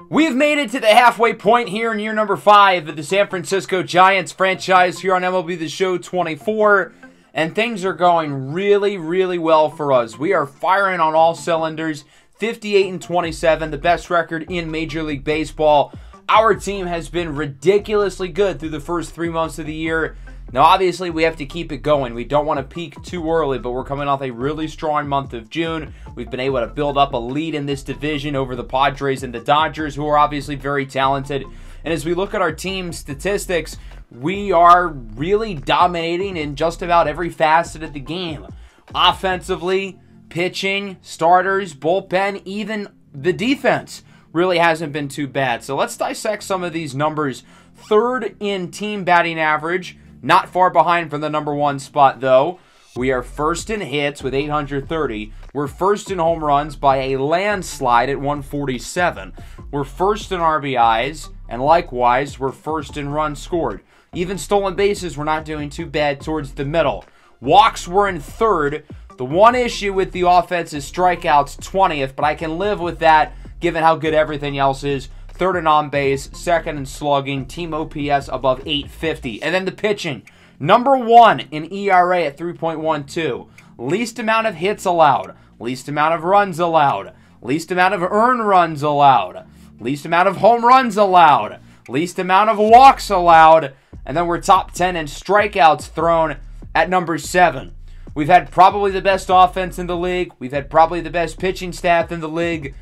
We've made it to the halfway point here in year number 5 of the San Francisco Giants franchise here on MLB The Show 24, and things are going really well for us. We are firing on all cylinders, 58-27, the best record in Major League Baseball. Our team has been ridiculously good through the first 3 months of the year. Now, obviously, we have to keep it going. We don't want to peak too early, but we're coming off a really strong month of June. We've been able to build up a lead in this division over the Padres and the Dodgers, who are obviously very talented. And as we look at our team statistics, we are really dominating in just about every facet of the game. Offensively, pitching, starters, bullpen, even the defense really hasn't been too bad. So let's dissect some of these numbers. Third in team batting average. Not far behind from the number 1 spot, though. We are first in hits with 830. We're first in home runs by a landslide at 147. We're first in RBIs, and likewise, we're first in runs scored. Even stolen bases, we're not doing too bad towards the middle. Walks, we're in third. The one issue with the offense is strikeouts, 20th, but I can live with that given how good everything else is. Third in on base, second in slugging, team OPS above 850. And then the pitching, number 1 in ERA at 3.12. Least amount of hits allowed, least amount of runs allowed, least amount of earned runs allowed, least amount of home runs allowed, least amount of walks allowed, and then we're top 10 in strikeouts thrown at number 7. We've had probably the best offense in the league. We've had probably the best pitching staff in the league.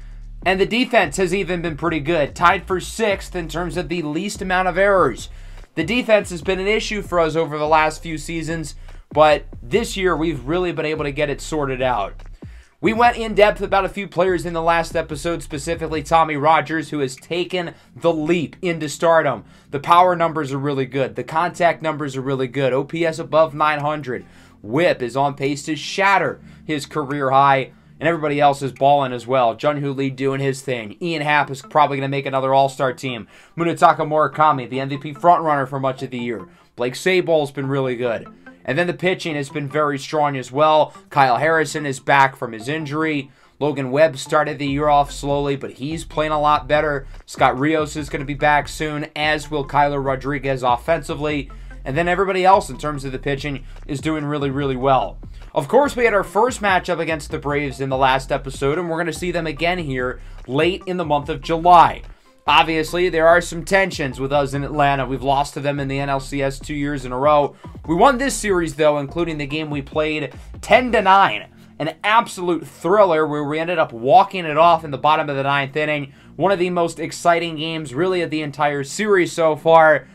And the defense has even been pretty good, tied for 6th in terms of the least amount of errors. The defense has been an issue for us over the last few seasons, but this year we've really been able to get it sorted out. We went in depth about a few players in the last episode, specifically Tommy Rogers, who has taken the leap into stardom. The power numbers are really good. The contact numbers are really good. OPS above 900. WHIP is on pace to shatter his career high. And everybody else is balling as well. Jun-Hoo Lee doing his thing. Ian Happ is probably going to make another All-Star team. Munetaka Murakami, the MVP frontrunner for much of the year. Blake Sabol's been really good. And then the pitching has been very strong as well. Kyle Harrison is back from his injury. Logan Webb started the year off slowly, but he's playing a lot better. Scott Rios is going to be back soon, as will Kyler Rodriguez offensively. And then everybody else in terms of the pitching is doing really well. Of course, we had our first matchup against the Braves in the last episode, and we're going to see them again here late in the month of July. Obviously, there are some tensions with us in Atlanta. We've lost to them in the NLCS 2 years in a row. We won this series, though, including the game we played 10-9. An absolute thriller where we ended up walking it off in the bottom of the 9th inning. One of the most exciting games, really, of the entire series so far.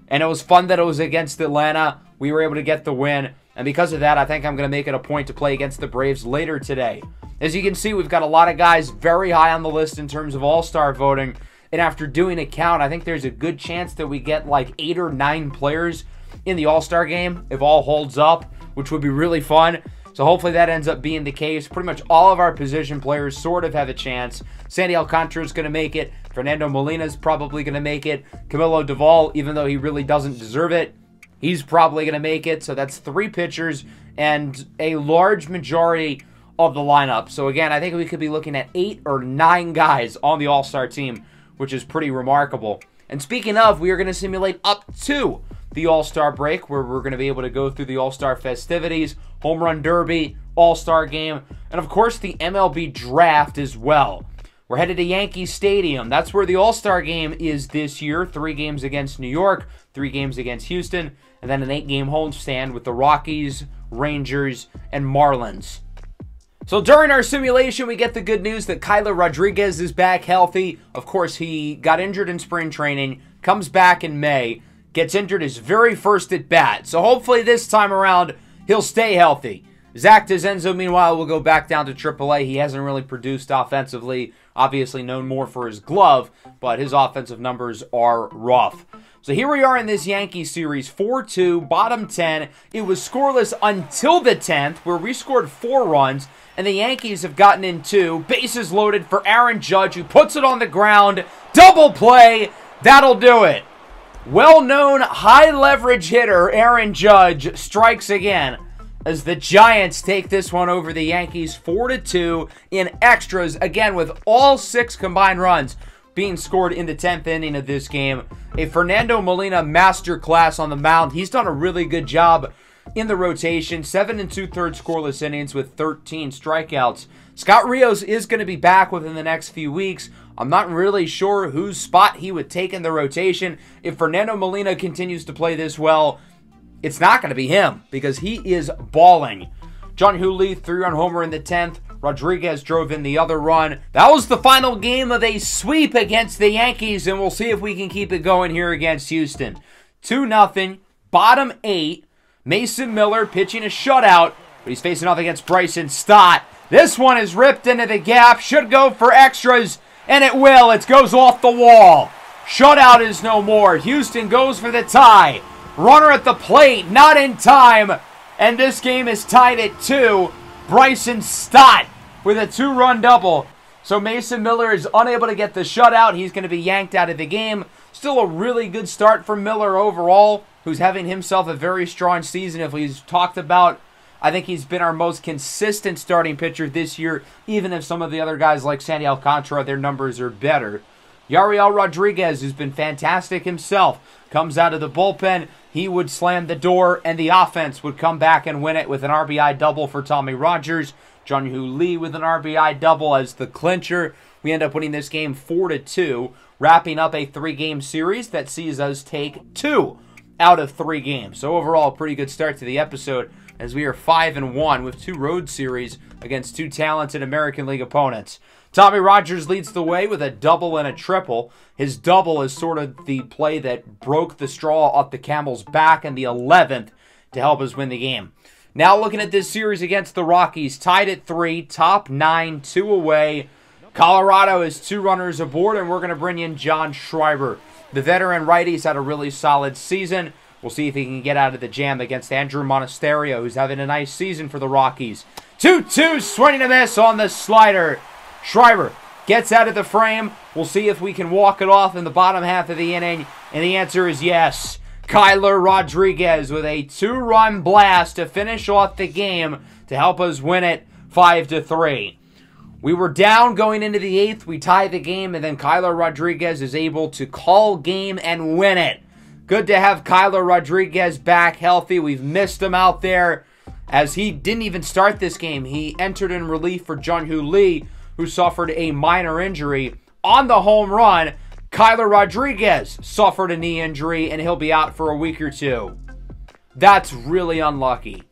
And it was fun that it was against Atlanta. We were able to get the win. And because of that, I think I'm going to make it a point to play against the Braves later today. As you can see, we've got a lot of guys very high on the list in terms of all-star voting. And after doing a count, I think there's a good chance that we get like 8 or 9 players in the all-star game if all holds up, which would be really fun. So hopefully that ends up being the case. Pretty much all of our position players sort of have a chance. Sandy Alcantara is going to make it. Fernando Molina is probably going to make it. Camilo Doval, even though he really doesn't deserve it, he's probably going to make it. So that's 3 pitchers and a large majority of the lineup. So again, I think we could be looking at 8 or 9 guys on the all-star team, which is pretty remarkable. And speaking of, we are going to simulate up to the All-Star break, where we're going to be able to go through the All-Star festivities, Home Run Derby, All-Star game, and of course the MLB draft as well. We're headed to Yankee Stadium. That's where the All-Star game is this year. 3 games against New York, 3 games against Houston, and then an 8-game homestand with the Rockies, Rangers, and Marlins. So during our simulation, we get the good news that Kyler Rodriguez is back healthy. Of course, he got injured in spring training, comes back in May, gets injured his very first at bat. So hopefully this time around, he'll stay healthy. Zach DeZenzo, meanwhile, will go back down to AAA. He hasn't really produced offensively, obviously known more for his glove, but his offensive numbers are rough. So here we are in this Yankees series, 4-2, bottom 10. It was scoreless until the 10th, where we scored 4 runs, and the Yankees have gotten in 2. Bases loaded for Aaron Judge, who puts it on the ground. Double play. That'll do it. Well-known high-leverage hitter Aaron Judge strikes again as the Giants take this one over the Yankees 4-2 in extras, again with all 6 combined runs being scored in the 10th inning of this game. A Fernando Molina masterclass on the mound. He's done a really good job in the rotation. 7 2/3 scoreless innings with 13 strikeouts. Scott Rios is going to be back within the next few weeks. I'm not really sure whose spot he would take in the rotation. If Fernando Molina continues to play this well, it's not going to be him because he is balling. Jung-Hoo Lee, 3-run homer in the 10th. Rodriguez drove in the other run. That was the final game of a sweep against the Yankees, and we'll see if we can keep it going here against Houston. 2-0, bottom 8. Mason Miller pitching a shutout, but he's facing off against Bryson Stott. This one is ripped into the gap. Should go for extras, and it will. It goes off the wall. Shutout is no more. Houston goes for the tie. Runner at the plate, not in time. And this game is tied at 2. Bryson Stott with a 2-run double. So Mason Miller is unable to get the shutout. He's going to be yanked out of the game. Still a really good start for Miller overall, who's having himself a very strong season. If we've talked about, I think he's been our most consistent starting pitcher this year, even if some of the other guys like Sandy Alcantara, their numbers are better. Yariel Rodriguez, who's been fantastic himself, comes out of the bullpen. He would slam the door, and the offense would come back and win it with an RBI double for Tommy Rogers. Jung-Hoo Lee with an RBI double as the clincher. We end up winning this game 4-2, wrapping up a 3-game series that sees us take 2 out of 3 games. So overall, a pretty good start to the episode as we are 5-1 with 2 road series against 2 talented American League opponents. Tommy Rogers leads the way with a double and a triple. His double is sort of the play that broke the straw off the camel's back in the 11th to help us win the game. Now looking at this series against the Rockies, tied at 3, top 9, 2 away. Colorado is 2 runners aboard, and we're going to bring in John Schreiber. The veteran righty's had a really solid season. We'll see if he can get out of the jam against Andrew Monasterio, who's having a nice season for the Rockies. 2-2, swing and a miss on the slider. Schreiber gets out of the frame. We'll see if we can walk it off in the bottom half of the inning, and the answer is yes. Kyler Rodriguez with a 2-run blast to finish off the game to help us win it 5-3. We were down going into the 8th. We tied the game, and then Kyler Rodriguez is able to call game and win it. Good to have Kyler Rodriguez back healthy. We've missed him out there as he didn't even start this game. He entered in relief for Jung-Hoo Lee, who suffered a minor injury. On the home run, Kyler Rodriguez suffered a knee injury, and he'll be out for a week or 2. That's really unlucky.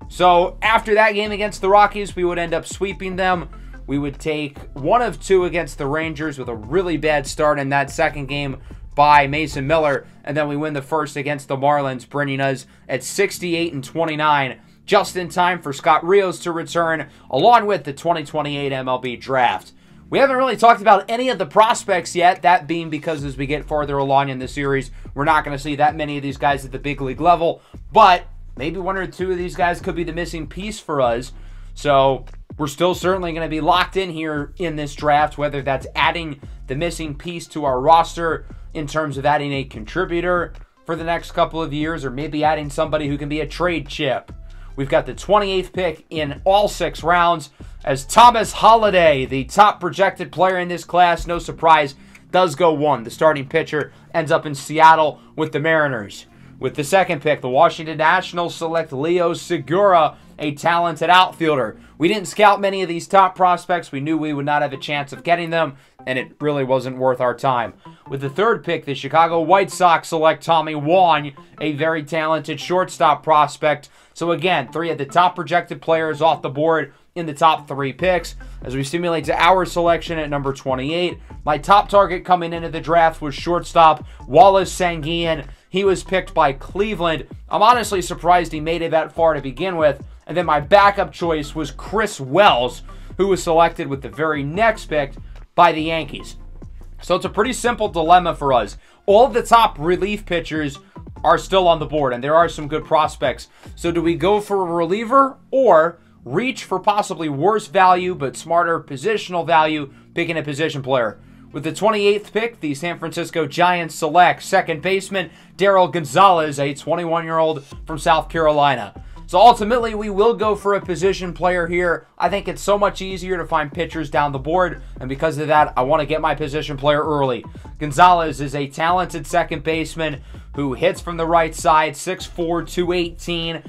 So after that game against the Rockies, we would end up sweeping them. We would take 1 of 2 against the Rangers with a really bad start in that second game by Mason Miller, and then we win the first against the Marlins, bringing us at 68-29, just in time for Scott Rios to return, along with the 2028 MLB draft. We haven't really talked about any of the prospects yet, that being because as we get farther along in the series, we're not going to see that many of these guys at the big league level, but maybe 1 or 2 of these guys could be the missing piece for us. So we're still certainly going to be locked in here in this draft, whether that's adding the missing piece to our roster in terms of adding a contributor for the next couple of years, or maybe adding somebody who can be a trade chip. We've got the 28th pick in all 6 rounds as Thomas Holliday, the top projected player in this class, no surprise, does go 1. The starting pitcher ends up in Seattle with the Mariners. With the 2nd pick, the Washington Nationals select Leo Segura, a talented outfielder. We didn't scout many of these top prospects. We knew we would not have a chance of getting them, and it really wasn't worth our time. With the 3rd pick, the Chicago White Sox select Tommy Wong, a very talented shortstop prospect. So again, 3 of the top projected players off the board in the top 3 picks. As we simulate to our selection at number 28, my top target coming into the draft was shortstop Wallace Sanguian. He was picked by Cleveland. I'm honestly surprised he made it that far to begin with. And then my backup choice was Chris Wells, who was selected with the very next pick by the Yankees. So it's a pretty simple dilemma for us. All of the top relief pitchers are still on the board, and there are some good prospects. So do we go for a reliever or reach for possibly worse value but smarter positional value, picking a position player? With the 28th pick, the San Francisco Giants select second baseman Darryl Gonzalez, a 21-year-old from South Carolina. So ultimately, we will go for a position player here. I think it's so much easier to find pitchers down the board, and because of that, I want to get my position player early. Gonzalez is a talented second baseman who hits from the right side, 6'4", 218.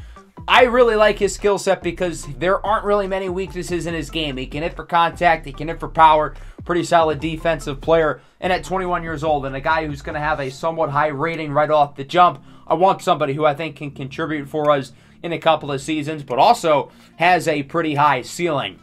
I really like his skill set because there aren't really many weaknesses in his game. He can hit for contact, he can hit for power, pretty solid defensive player, and at 21 years old, and a guy who's going to have a somewhat high rating right off the jump, I want somebody who I think can contribute for us in a couple of seasons, but also has a pretty high ceiling.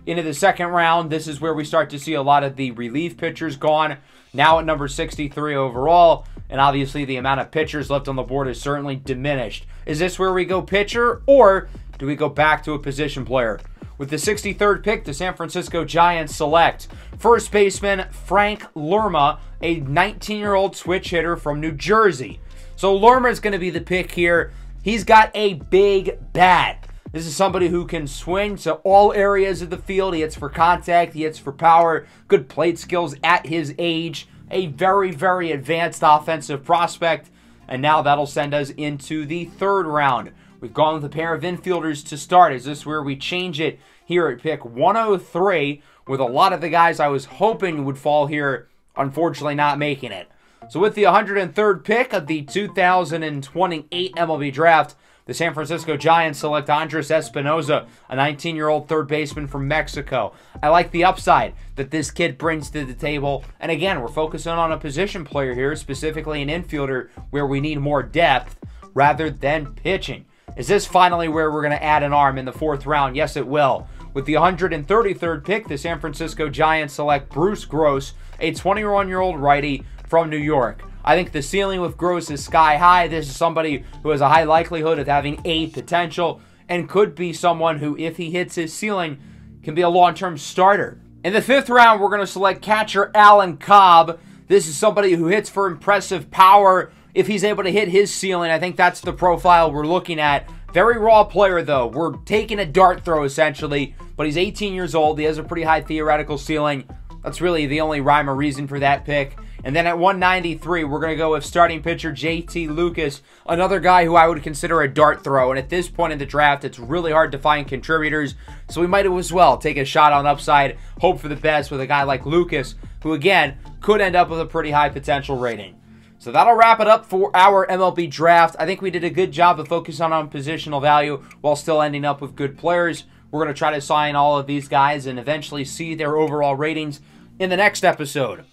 Into the second round, this is where we start to see a lot of the relief pitchers gone, now at number 63 overall, and obviously the amount of pitchers left on the board is certainly diminished. Is this where we go pitcher, or do we go back to a position player? With the 63rd pick, the San Francisco Giants select first baseman Frank Lerma, a 19-year-old switch hitter from New Jersey. So Lerma is going to be the pick here. He's got a big bat. This is somebody who can swing to all areas of the field. He hits for contact. He hits for power. Good plate skills at his age. A very, very advanced offensive prospect. And now that'll send us into the third round. We've gone with a pair of infielders to start. Is this where we change it here at pick 103 with a lot of the guys I was hoping would fall here, unfortunately not making it. So with the 103rd pick of the 2028 MLB Draft, the San Francisco Giants select Andres Espinoza, a 19-year-old third baseman from Mexico. I like the upside that this kid brings to the table. And again, we're focusing on a position player here, specifically an infielder where we need more depth rather than pitching. Is this finally where we're going to add an arm in the fourth round? Yes, it will. With the 133rd pick, the San Francisco Giants select Bruce Gross, a 21-year-old righty from New York. I think the ceiling with Gross is sky high. This is somebody who has a high likelihood of having a potential and could be someone who, if he hits his ceiling, can be a long-term starter. In the fifth round, we're going to select catcher Alan Cobb. This is somebody who hits for impressive power. If he's able to hit his ceiling, I think that's the profile we're looking at. Very raw player, though. We're taking a dart throw, essentially, but he's 18 years old. He has a pretty high theoretical ceiling. That's really the only rhyme or reason for that pick. And then at 193, we're going to go with starting pitcher JT Lucas, another guy who I would consider a dart throw. And at this point in the draft, it's really hard to find contributors, so we might as well take a shot on upside, hope for the best with a guy like Lucas, who again, could end up with a pretty high potential rating. So that'll wrap it up for our MLB draft. I think we did a good job of focusing on positional value while still ending up with good players. We're going to try to sign all of these guys and eventually see their overall ratings in the next episode.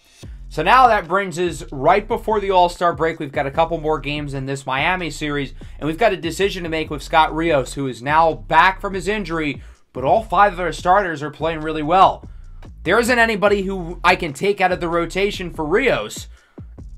So now that brings us right before the All-Star break. We've got a couple more games in this Miami series, and we've got a decision to make with Scott Rios, who is now back from his injury, but all five of our starters are playing really well. There isn't anybody who I can take out of the rotation for Rios.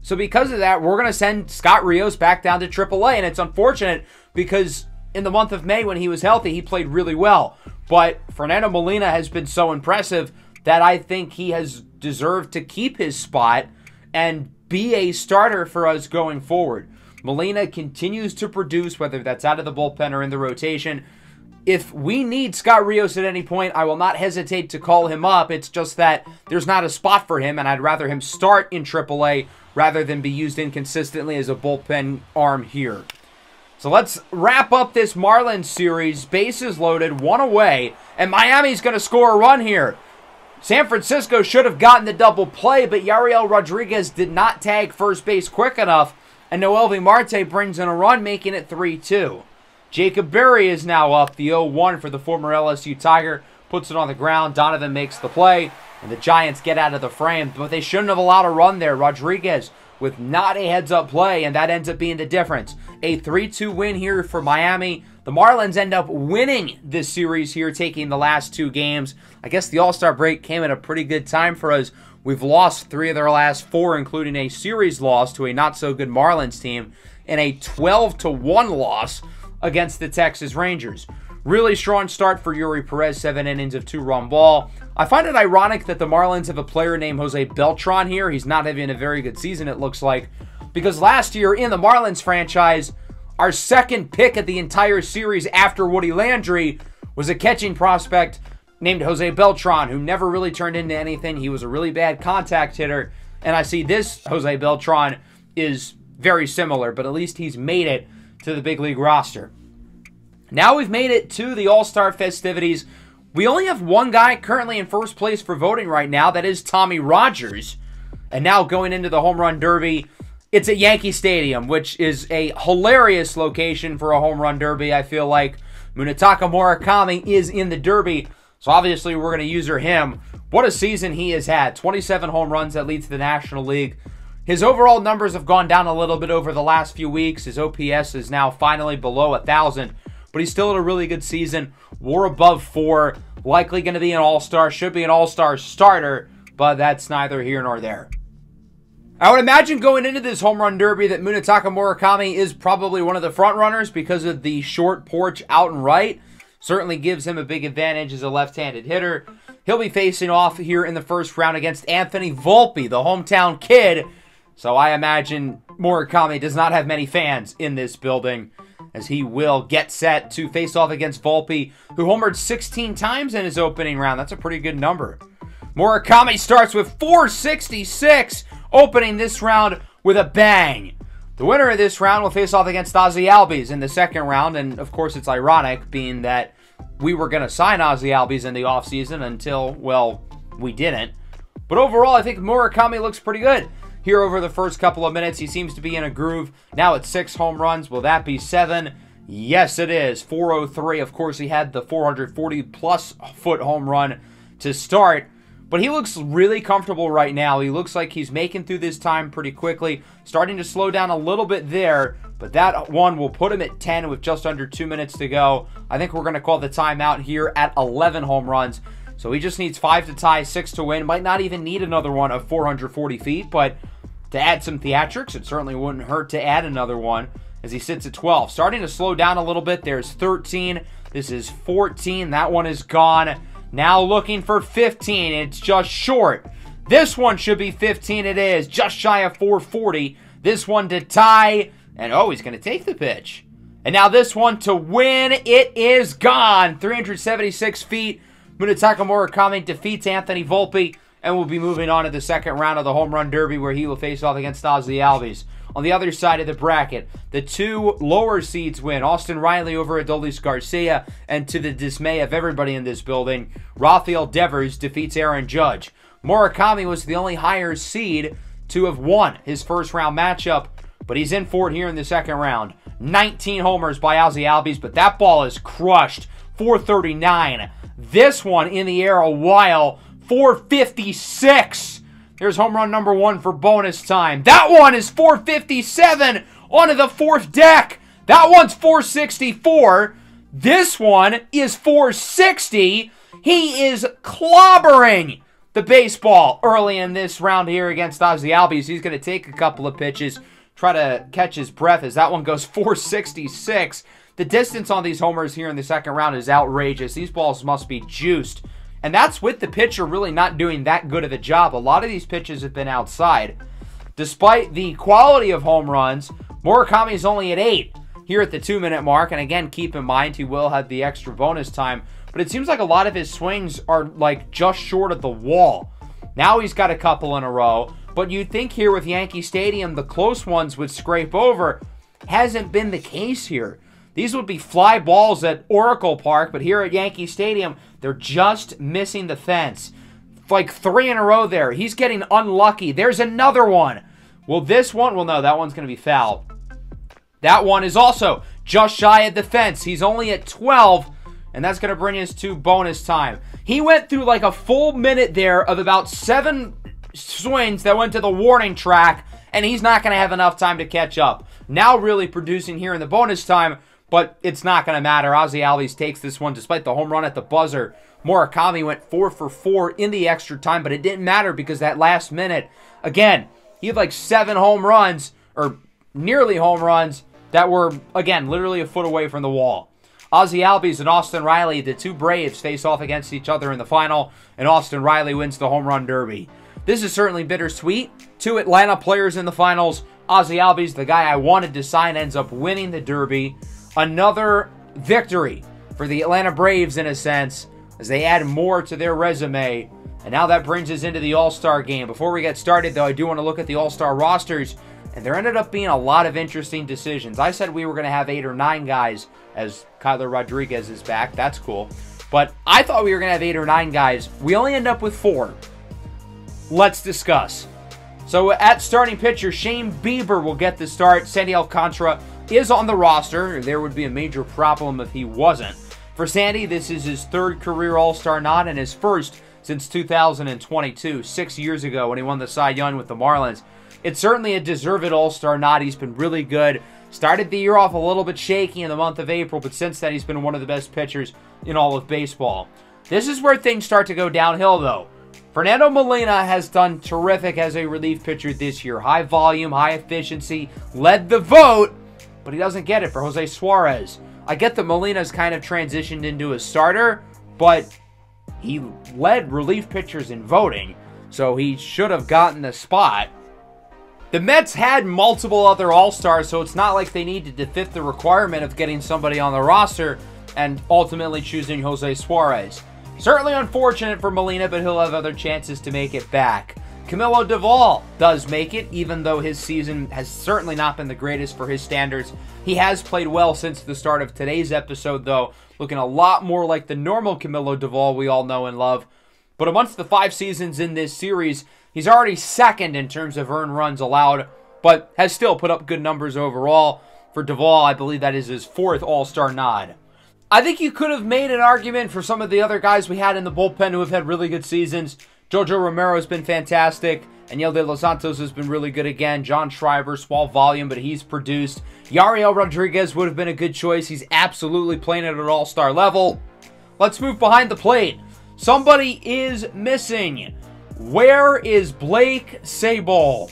So because of that, we're going to send Scott Rios back down to AAA, and it's unfortunate because in the month of May when he was healthy, he played really well. But Fernando Molina has been so impressive that I think he has deserved to keep his spot and be a starter for us going forward. Molina continues to produce, whether that's out of the bullpen or in the rotation. If we need Scott Rios at any point, I will not hesitate to call him up. It's just that there's not a spot for him, and I'd rather him start in AAA rather than be used inconsistently as a bullpen arm here. So let's wrap up this Marlins series. Bases loaded, one away, and Miami's going to score a run here. San Francisco should have gotten the double play, but Yariel Rodriguez did not tag first base quick enough, and Noelvi Marte brings in a run, making it 3-2. Jacob Berry is now up, the 0-1 for the former LSU Tiger, puts it on the ground, Donovan makes the play, and the Giants get out of the frame, but they shouldn't have allowed a run there. Rodriguez with not a heads-up play, and that ends up being the difference. A 3-2 win here for Miami. The Marlins end up winning this series here, taking the last two games. I guess the All-Star break came at a pretty good time for us. We've lost 3 of their last 4, including a series loss to a not-so-good Marlins team, and a 12-1 loss against the Texas Rangers. Really strong start for Yuri Perez, 7 innings of 2-run ball. I find it ironic that the Marlins have a player named Jose Beltran here. He's not having a very good season, it looks like, because last year in the Marlins franchise, our second pick of the entire series after Woody Landry was a catching prospect named Jose Beltran, who never really turned into anything. He was a really bad contact hitter, and I see this Jose Beltran is very similar, but at least he's made it to the big league roster. Now we've made it to the All-Star festivities. We only have one guy currently in first place for voting right now. That is Tommy Rogers. And now going into the Home Run Derby, it's at Yankee Stadium, which is a hilarious location for a Home Run Derby. I feel like Munetaka Murakami is in the Derby, so obviously we're going to use him. What a season he has had. 27 home runs, that leads to the National League. His overall numbers have gone down a little bit over the last few weeks. His OPS is now finally below 1,000, but he's still had a really good season. WAR above 4, likely going to be an All-Star, should be an All-Star starter, but that's neither here nor there. I would imagine going into this Home Run Derby that Munetaka Murakami is probably one of the front runners because of the short porch out and right. Certainly gives him a big advantage as a left-handed hitter. He'll be facing off here in the first round against Anthony Volpe, the hometown kid. So I imagine Murakami does not have many fans in this building, as he will get set to face off against Volpe, who homered 16 times in his opening round. That's a pretty good number. Murakami starts with 466, opening this round with a bang. The winner of this round will face off against Ozzie Albies in the second round, and of course it's ironic, being that we were going to sign Ozzie Albies in the offseason until, well, we didn't. But overall, I think Murakami looks pretty good. Here over the first couple of minutes, he seems to be in a groove. Now at 6 home runs. Will that be 7? Yes, it is. 403. Of course, he had the 440-plus foot home run to start. But he looks really comfortable right now. He looks like he's making through this time pretty quickly. Starting to slow down a little bit there. But that one will put him at 10 with just under 2 minutes to go. I think we're going to call the timeout here at 11 home runs. So he just needs 5 to tie, 6 to win. Might not even need another one of 440 feet, but to add some theatrics, it certainly wouldn't hurt to add another one as he sits at 12. Starting to slow down a little bit. There's 13. This is 14. That one is gone. Now looking for 15. It's just short. This one should be 15. It is. Just shy of 440. This one to tie. And oh, he's going to take the pitch. And now this one to win. It is gone. 376 feet. Munetaka Murakami defeats Anthony Volpe. And we'll be moving on to the second round of the Home Run Derby, where he will face off against Ozzie Albies. On the other side of the bracket, the 2 lower seeds win. Austin Riley over Adolis Garcia, and to the dismay of everybody in this building, Rafael Devers defeats Aaron Judge. Murakami was the only higher seed to have won his first round matchup, but he's in for it here in the second round. 19 homers by Ozzie Albies, but that ball is crushed. 439. This one in the air a while. 456. There's home run number 1 for bonus time. That one is 457 onto the 4th deck. That one's 464. This one is 460. He is clobbering the baseball early in this round here against Ozzie Albies. He's going to take a couple of pitches, try to catch his breath as that one goes 466. The distance on these homers here in the second round is outrageous. These balls must be juiced. And that's with the pitcher really not doing that good of a job. A lot of these pitches have been outside. Despite the quality of home runs, Murakami is only at 8 here at the 2-minute mark. And again, keep in mind, he will have the extra bonus time. But it seems like a lot of his swings are like just short of the wall. Now he's got a couple in a row. But you'd think here with Yankee Stadium, the close ones would scrape over. Hasn't been the case here. These would be fly balls at Oracle Park, but here at Yankee Stadium, they're just missing the fence. Like 3 in a row there. He's getting unlucky. There's another one. Well, this one, well, no, that one's going to be fouled. That one is also just shy of the fence. He's only at 12, and that's going to bring us to bonus time. He went through like a full minute there of about 7 swings that went to the warning track, and he's not going to have enough time to catch up. Now really producing here in the bonus time, but it's not going to matter. Ozzie Albies takes this one despite the home run at the buzzer. Murakami went 4 for 4 in the extra time, but it didn't matter because that last minute, again, he had like 7 home runs, or nearly home runs, that were, again, literally a foot away from the wall. Ozzie Albies and Austin Riley, the 2 Braves, face off against each other in the final, and Austin Riley wins the Home Run Derby. This is certainly bittersweet. 2 Atlanta players in the finals. Ozzie Albies, the guy I wanted to sign, ends up winning the Derby. Another victory for the Atlanta Braves, in a sense, as they add more to their resume. And now that brings us into the All-Star game. Before we get started, though, I do want to look at the All-Star rosters and there ended up being a lot of interesting decisions. I said we were going to have 8 or 9 guys, as Kyler Rodriguez is back. That's cool. But I thought we were going to have 8 or 9 guys. We only end up with 4. Let's discuss. So at starting pitcher, Shane Bieber will get the start. Sandy Alcantara is on the roster. There would be a major problem if he wasn't. For Sandy, this is his 3rd career All-Star nod and his first since 2022, 6 years ago when he won the Cy Young with the Marlins. It's certainly a deserved All-Star nod. He's been really good. Started the year off a little bit shaky in the month of April, but since then he's been one of the best pitchers in all of baseball. This is where things start to go downhill, though. Fernando Molina has done terrific as a relief pitcher this year. High volume, high efficiency, led the vote, but he doesn't get it for Jose Suarez. I get that Molina's kind of transitioned into a starter, but he led relief pitchers in voting, so he should have gotten the spot. The Mets had multiple other All-Stars, so it's not like they needed to fit the requirement of getting somebody on the roster and ultimately choosing Jose Suarez. Certainly unfortunate for Molina, but he'll have other chances to make it back. Camilo Doval does make it, even though his season has certainly not been the greatest for his standards. He has played well since the start of today's episode, though, looking a lot more like the normal Camilo Doval we all know and love. But amongst the 5 seasons in this series, he's already 2nd in terms of earned runs allowed, but has still put up good numbers overall. For Doval, I believe that is his 4th All-Star nod. I think you could have made an argument for some of the other guys we had in the bullpen who have had really good seasons. Jojo Romero has been fantastic. Aniel De Los Santos has been really good again. John Schreiber, small volume, but he's produced. Yariel Rodriguez would have been a good choice. He's absolutely playing at an all-star level. Let's move behind the plate. Somebody is missing. Where is Blake Sabol?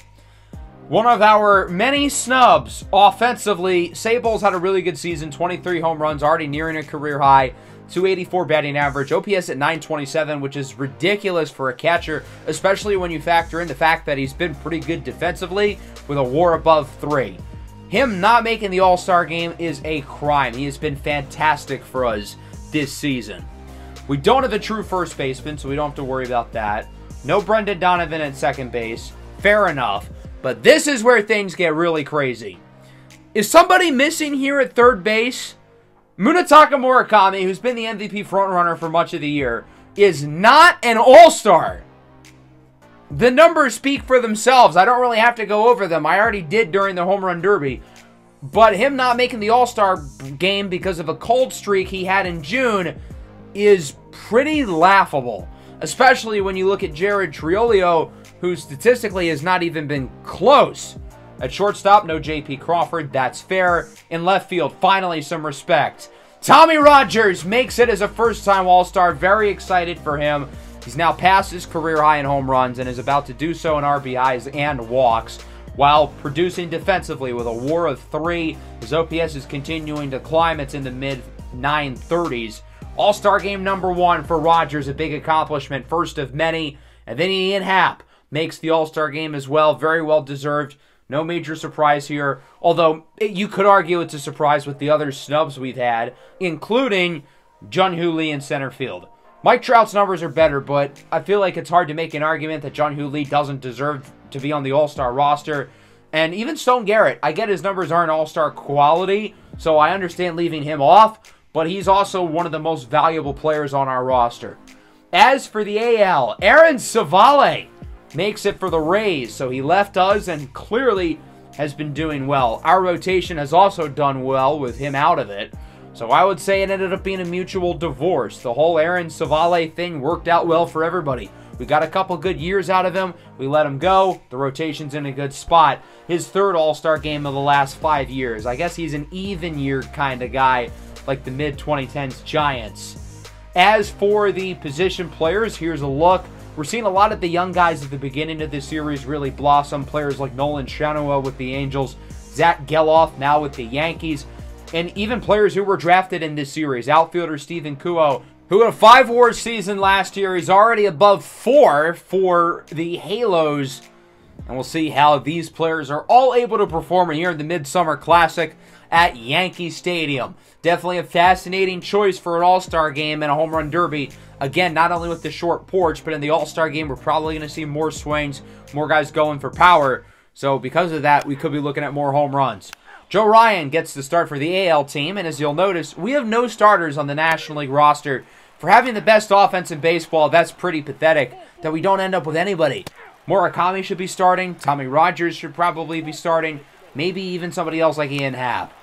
One of our many snubs offensively. Sabol's had a really good season. 23 home runs, already nearing a career high. 284 batting average, OPS at 927, which is ridiculous for a catcher, especially when you factor in the fact that he's been pretty good defensively with a WAR above 3. Him not making the All-Star game is a crime. He has been fantastic for us this season. We don't have a true first baseman, so we don't have to worry about that. No Brendan Donovan at second base. Fair enough. But this is where things get really crazy. Is somebody missing here at third base? Munetaka Murakami, who's been the MVP frontrunner for much of the year, is not an All-Star. The numbers speak for themselves. I don't really have to go over them. I already did during the Home Run Derby. But him not making the All-Star game because of a cold streak he had in June is pretty laughable. Especially when you look at Jared Triolio, who statistically has not even been close. At shortstop, no J.P. Crawford. That's fair. In left field, finally some respect. Tommy Rogers makes it as a first-time All-Star. Very excited for him. He's now past his career high in home runs and is about to do so in RBIs and walks while producing defensively with a WAR of 3. His OPS is continuing to climb. It's in the mid-930s. All-Star game number 1 for Rogers, a big accomplishment, first of many. And then Ian Happ makes the All-Star game as well. Very well deserved. No major surprise here, although you could argue it's a surprise with the other snubs we've had, including Jung-Hoo Lee in center field. Mike Trout's numbers are better, but I feel like it's hard to make an argument that Jung-Hoo Lee doesn't deserve to be on the All-Star roster. And even Stone Garrett, I get his numbers aren't All-Star quality, so I understand leaving him off, but he's also one of the most valuable players on our roster. As for the AL, Aaron Savale makes it for the Rays, so he left us and clearly has been doing well. Our rotation has also done well with him out of it, so I would say it ended up being a mutual divorce. The whole Aaron Savale thing worked out well for everybody. We got a couple good years out of him. We let him go. The rotation's in a good spot. His 3rd All-Star game of the last 5 years. I guess he's an even year kind of guy, like the mid-2010s Giants. As for the position players, here's a look. We're seeing a lot of the young guys at the beginning of this series really blossom. Players like Nolan Shanaway with the Angels, Zach Geloff now with the Yankees, and even players who were drafted in this series. Outfielder Stephen Kuo, who had a 5 WAR season last year. He's already above 4 for the Halos. And we'll see how these players are all able to perform here in the Midsummer Classic at Yankee Stadium. Definitely a fascinating choice for an All-Star game and a Home Run Derby. Again, not only with the short porch, but in the All-Star game, we're probably going to see more swings, more guys going for power. So because of that, we could be looking at more home runs. Joe Ryan gets the start for the AL team, and as you'll notice, we have no starters on the National League roster. For having the best offense in baseball, that's pretty pathetic that we don't end up with anybody. Murakami should be starting. Tommy Rogers should probably be starting. Maybe even somebody else like Ian Happ.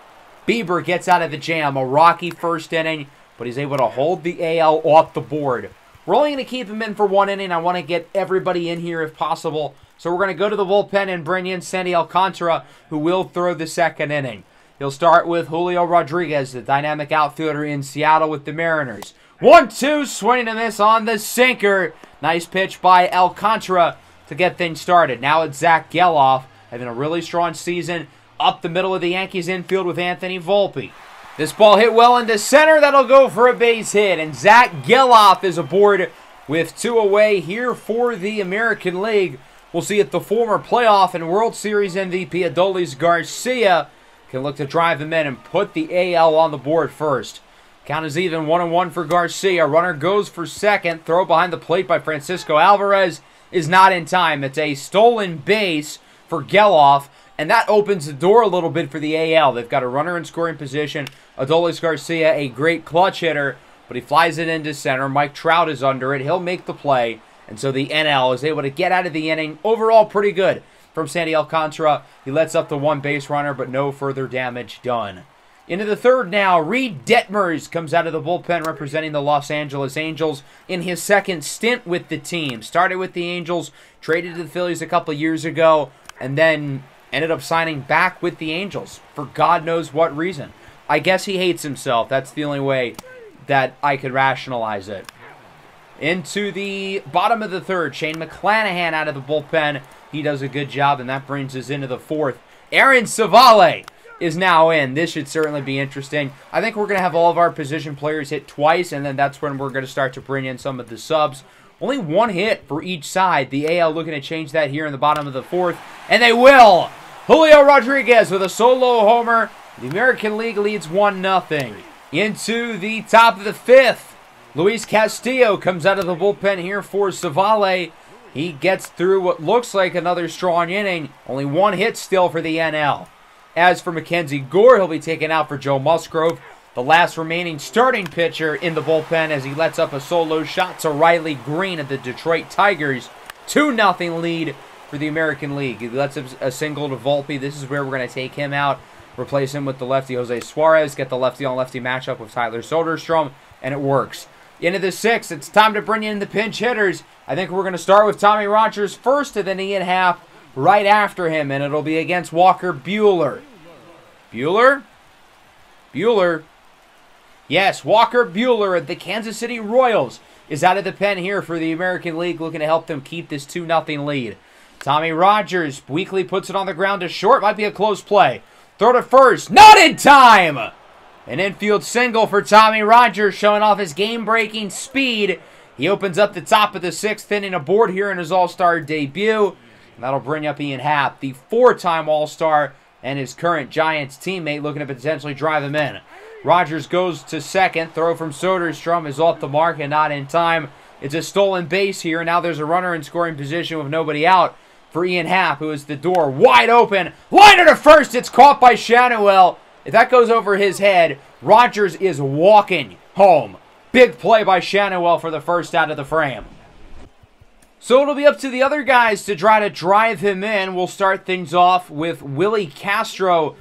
Bieber gets out of the jam. A rocky first inning, but he's able to hold the AL off the board. We're only going to keep him in for 1 inning. I want to get everybody in here if possible. So we're going to go to the bullpen and bring in Sandy Alcantara, who will throw the second inning. He'll start with Julio Rodriguez, the dynamic outfielder in Seattle with the Mariners. 1-2, swing and a miss on the sinker. Nice pitch by Alcantara to get things started. Now it's Zach Geloff, having a really strong season up the middle of the Yankees infield with Anthony Volpe. This ball hit well into center. That'll go for a base hit. And Zach Geloff is aboard with 2 away here for the American League. We'll see if the former playoff and World Series MVP Adolis Garcia can look to drive him in and put the AL on the board first. Count is even, 1-1 for Garcia. Runner goes for second. Throw behind the plate by Francisco Alvarez is not in time. It's a stolen base for Geloff, and that opens the door a little bit for the AL. They've got a runner in scoring position. Adolis Garcia, a great clutch hitter, but he flies it into center. Mike Trout is under it. He'll make the play. And so the NL is able to get out of the inning. Overall, pretty good from Sandy Alcantara. He lets up the 1 base runner, but no further damage done. Into the third now, Reed Detmers comes out of the bullpen representing the Los Angeles Angels in his second stint with the team. Started with the Angels, traded to the Phillies a couple years ago, and then ended up signing back with the Angels for God knows what reason. I guess he hates himself. That's the only way that I could rationalize it. Into the bottom of the third, Shane McClanahan out of the bullpen. He does a good job, and that brings us into the fourth. Aaron Savale is now in. This should certainly be interesting. I think we're going to have all of our position players hit twice, and then that's when we're going to start to bring in some of the subs. Only 1 hit for each side. The AL looking to change that here in the bottom of the fourth, and they will! Julio Rodriguez with a solo homer. The American League leads 1-0. Into the top of the fifth, Luis Castillo comes out of the bullpen here for Savale. He gets through what looks like another strong inning. Only 1 hit still for the NL. As for Mackenzie Gore, he'll be taken out for Joe Musgrove, the last remaining starting pitcher in the bullpen, as he lets up a solo shot to Riley Green of the Detroit Tigers. 2-0 lead for the American League. He lets up a single to Volpe. This is where we're going to take him out, replace him with the lefty Jose Suarez, get the lefty-on-lefty matchup with Tyler Soderstrom, and it works. Into the sixth, it's time to bring in the pinch hitters. I think we're going to start with Tommy Rogers first, and then Ian Happ right after him, and it'll be against Walker Buehler. Buehler? Buehler. Yes, Walker Buehler of the Kansas City Royals is out of the pen here for the American League, looking to help them keep this 2-0 lead. Tommy Rogers weakly puts it on the ground to short. Might be a close play. Throw to first. Not in time! An infield single for Tommy Rogers, showing off his game-breaking speed. He opens up the top of the 6th inning aboard here in his All-Star debut. And that'll bring up Ian Happ, the 4-time All-Star, and his current Giants teammate, looking to potentially drive him in. Rogers goes to second. Throw from Soderstrom is off the mark and not in time. It's a stolen base here. Now there's a runner in scoring position with nobody out for Ian Happ, who is the door wide open. Liner to first. It's caught by Shanuel. If that goes over his head, Rogers is walking home. Big play by Shanuel for the first out of the frame. So it'll be up to the other guys to try to drive him in. We'll start things off with Willie Castro.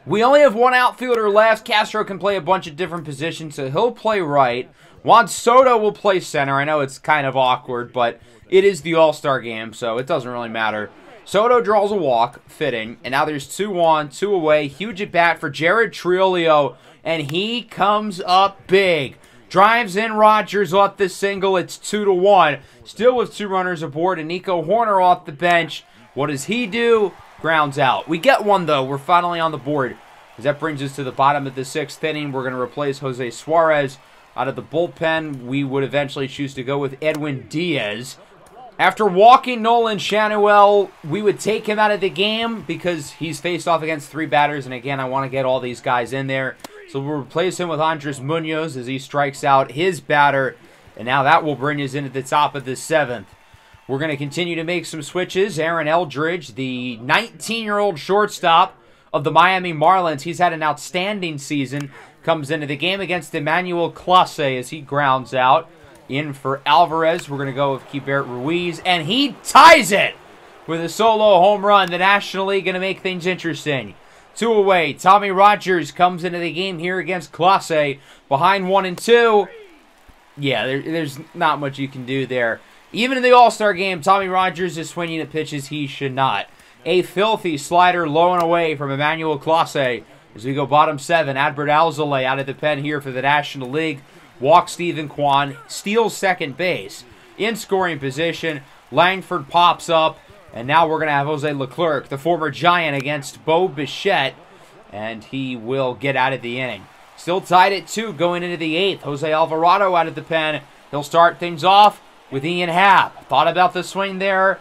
We only have 1 outfielder left. Castro can play a bunch of different positions, so he'll play right. Juan Soto will play center. I know it's kind of awkward, but it is the All-Star game, so it doesn't really matter. Soto draws a walk, fitting, and now there's 2 on, 2 away. Huge at bat for Jared Triolio, and he comes up big. Drives in Rogers off the single. It's 2-1. Still with 2 runners aboard, and Nico Horner off the bench. What does he do? Grounds out. We get 1, though. We're finally on the board. As that brings us to the bottom of the 6th inning. We're going to replace Jose Suarez. Out of the bullpen, we would eventually choose to go with Edwin Diaz. After walking Nolan Shanuel, we would take him out of the game because he's faced off against 3 batters. And again, I want to get all these guys in there. So we'll replace him with Andres Munoz as he strikes out his batter. And now that will bring us into the top of the 7th. We're going to continue to make some switches. Aaron Eldridge, the 19-year-old shortstop of the Miami Marlins. He's had an outstanding season. Comes into the game against Emmanuel Clase as he grounds out. In for Alvarez, we're going to go with Keibert Ruiz. And he ties it with a solo home run. The National League going to make things interesting. 2 away. Tommy Rogers comes into the game here against Clase. Behind 1-2. Yeah, there's not much you can do there. Even in the All-Star game, Tommy Rogers is swinging at pitches he should not. A filthy slider low and away from Emmanuel Clase. As we go bottom 7, Adbert Alzolay out of the pen here for the National League. Walks Stephen Kwan, steals second base. In scoring position, Langford pops up. And now we're going to have Jose Leclerc, the former Giant, against Bo Bichette. And he will get out of the inning. Still tied at 2 going into the 8th. Jose Alvarado out of the pen. He'll start things off with Ian Happ. Thought about the swing there.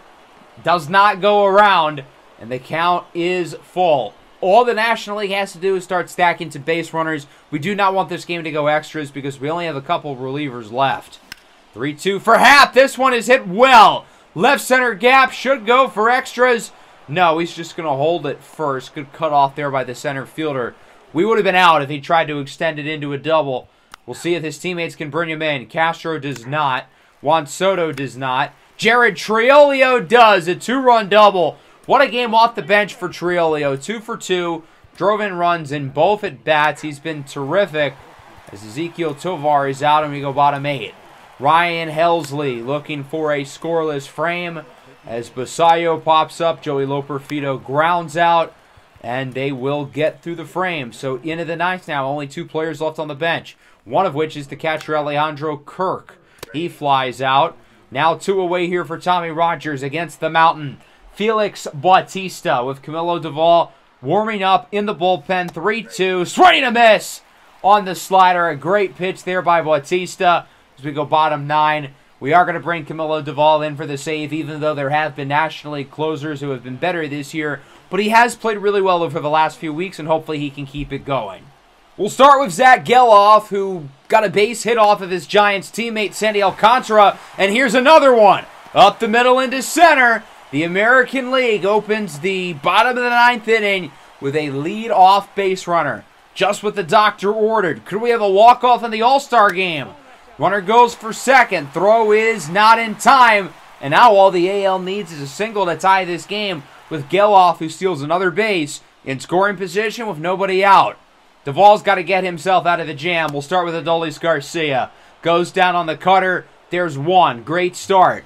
Does not go around. And the count is full. All the National League has to do is start stacking some base runners. We do not want this game to go extras because we only have a couple of relievers left. 3-2 for Happ. This one is hit well. Left center gap. Should go for extras. No, he's just going to hold it first. Good cut off there by the center fielder. We would have been out if he tried to extend it into a double. We'll see if his teammates can bring him in. Castro does not. Juan Soto does not. Jared Triolio does. A 2-run double. What a game off the bench for Triolio. 2 for 2. Drove in runs in both at bats. He's been terrific. As Ezekiel Tovar is out and we go bottom 8. Ryan Helsley looking for a scoreless frame. As Basayo pops up, Joey Loperfido grounds out. And they will get through the frame. So into the 9th now. Only 2 players left on the bench. One of which is the catcher Alejandro Kirk. He flies out. Now 2 away here for Tommy Rogers against the Mountain. Felix Bautista with Camilo Duvall warming up in the bullpen. 3-2. Swing and a miss on the slider. A great pitch there by Bautista. As we go bottom 9. We are going to bring Camilo Duvall in for the save, even though there have been National League closers who have been better this year. But he has played really well over the last few weeks, and hopefully he can keep it going. We'll start with Zach Geloff, who got a base hit off of his Giants teammate Sandy Alcantara. And here's another one. Up the middle into center. The American League opens the bottom of the 9th inning with a lead-off base runner. Just what the doctor ordered. Could we have a walk-off in the All-Star game? Runner goes for second. Throw is not in time. And now all the AL needs is a single to tie this game with Geloff, who steals another base in scoring position with nobody out. Duvall's got to get himself out of the jam. We'll start with Adolis Garcia. Goes down on the cutter. There's 1. Great start.